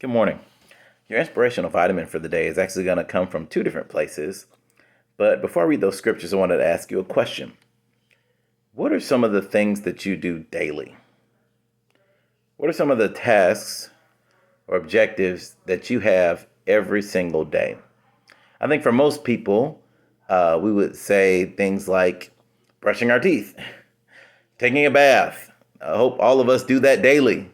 Good morning. Your inspirational vitamin for the day is actually going to come from two different places. But before I read those scriptures, I wanted to ask you a question. What are some of the things that you do daily? What are some of the tasks or objectives that you have every single day? I think for most people, we would say things like brushing our teeth, taking a bath. I hope all of us do that daily.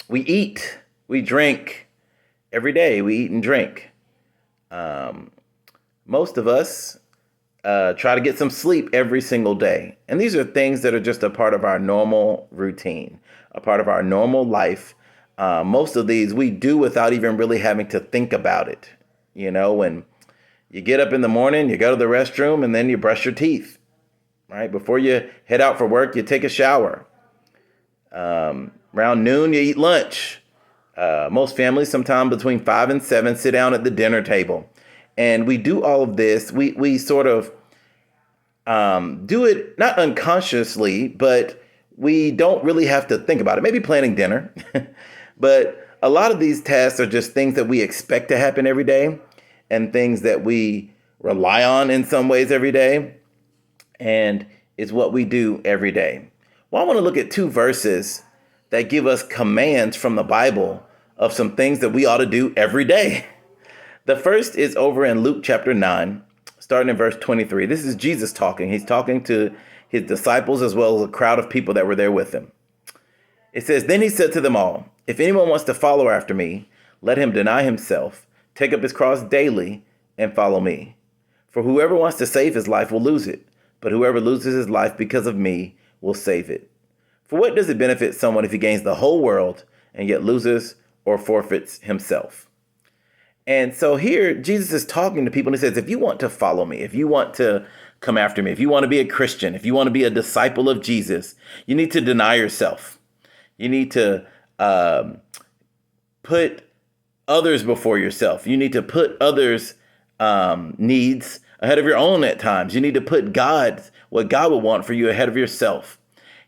We eat, we drink every day. We eat and drink. Most of us try to get some sleep every single day. And these are things that are just a part of our normal routine, a part of our normal life. Most of these we do without even really having to think about it. You know, when you get up in the morning, you go to the restroom, and then you brush your teeth, right? Before you head out for work, you take a shower. Around noon, you eat lunch. Most families, sometime between 5 and 7, sit down at the dinner table. And we do all of this. We sort of do it not unconsciously, but we don't really have to think about it. Maybe planning dinner. But a lot of these tasks are just things that we expect to happen every day and things that we rely on in some ways every day. And it's what we do every day. Well, I want to look at two verses that give us commands from the Bible of some things that we ought to do every day. The first is over in Luke chapter 9, starting in verse 23. This is Jesus talking. He's talking to his disciples as well as a crowd of people that were there with him. It says, "Then he said to them all, if anyone wants to follow after me, let him deny himself, take up his cross daily, and follow me. For whoever wants to save his life will lose it, but whoever loses his life because of me will save it. For what does it benefit someone if he gains the whole world and yet loses or forfeits himself?" And so here Jesus is talking to people and he says, if you want to follow me, if you want to come after me, if you want to be a Christian, if you want to be a disciple of Jesus, you need to deny yourself. You need to put others before yourself. You need to put others' needs ahead of your own at times. You need to put what God would want for you ahead of yourself.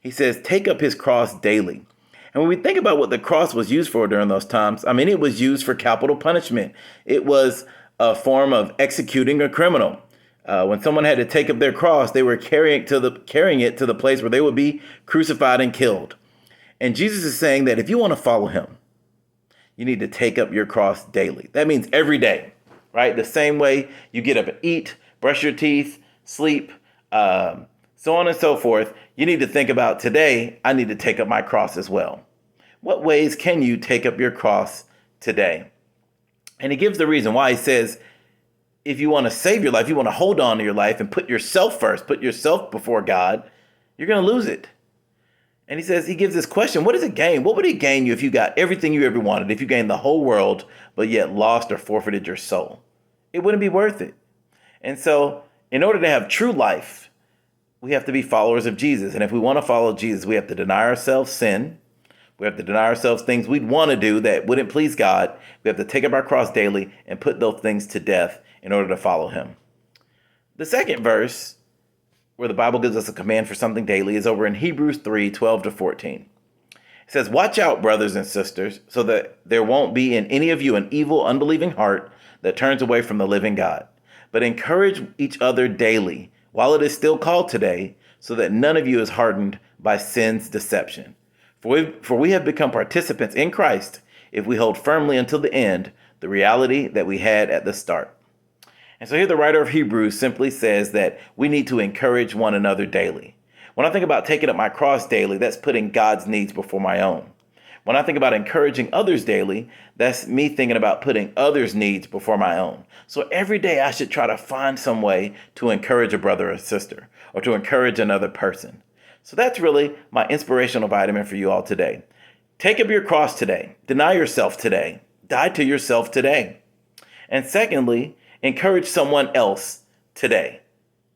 He says, take up his cross daily. And when we think about what the cross was used for during those times, I mean, it was used for capital punishment. It was a form of executing a criminal. When someone had to take up their cross, they were carrying it to the place where they would be crucified and killed. And Jesus is saying that if you want to follow him, you need to take up your cross daily. That means every day, right? The same way you get up and eat, brush your teeth, sleep, so on and so forth. You need to think about today, I need to take up my cross as well. What ways can you take up your cross today? And he gives the reason why. He says, if you want to save your life, you want to hold on to your life and put yourself first, put yourself before God, you're going to lose it. And he says, he gives this question, what does it gain? What would it gain you if you got everything you ever wanted, if you gained the whole world, but yet lost or forfeited your soul? It wouldn't be worth it. And so in order to have true life, we have to be followers of Jesus. And if we want to follow Jesus, we have to deny ourselves sin. We have to deny ourselves things we'd want to do that wouldn't please God. We have to take up our cross daily and put those things to death in order to follow him. The second verse where the Bible gives us a command for something daily is over in Hebrews 3:12-14. It says, watch out, brothers and sisters, so that there won't be in any of you an evil, unbelieving heart that turns away from the living God. But encourage each other daily while it is still called today, so that none of you is hardened by sin's deception. For we have become participants in Christ if we hold firmly until the end the reality that we had at the start. And so here the writer of Hebrews simply says that we need to encourage one another daily. When I think about taking up my cross daily, that's putting God's needs before my own. When I think about encouraging others daily, that's me thinking about putting others' needs before my own. So every day I should try to find some way to encourage a brother or sister or to encourage another person. So that's really my inspirational vitamin for you all today. Take up your cross today. Deny yourself today. Die to yourself today. And secondly, encourage someone else today.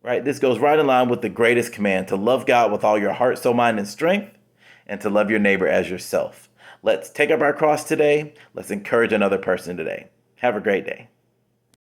Right? This goes right in line with the greatest command, to love God with all your heart, soul, mind, and strength, and to love your neighbor as yourself. Let's take up our cross today. Let's encourage another person today. Have a great day.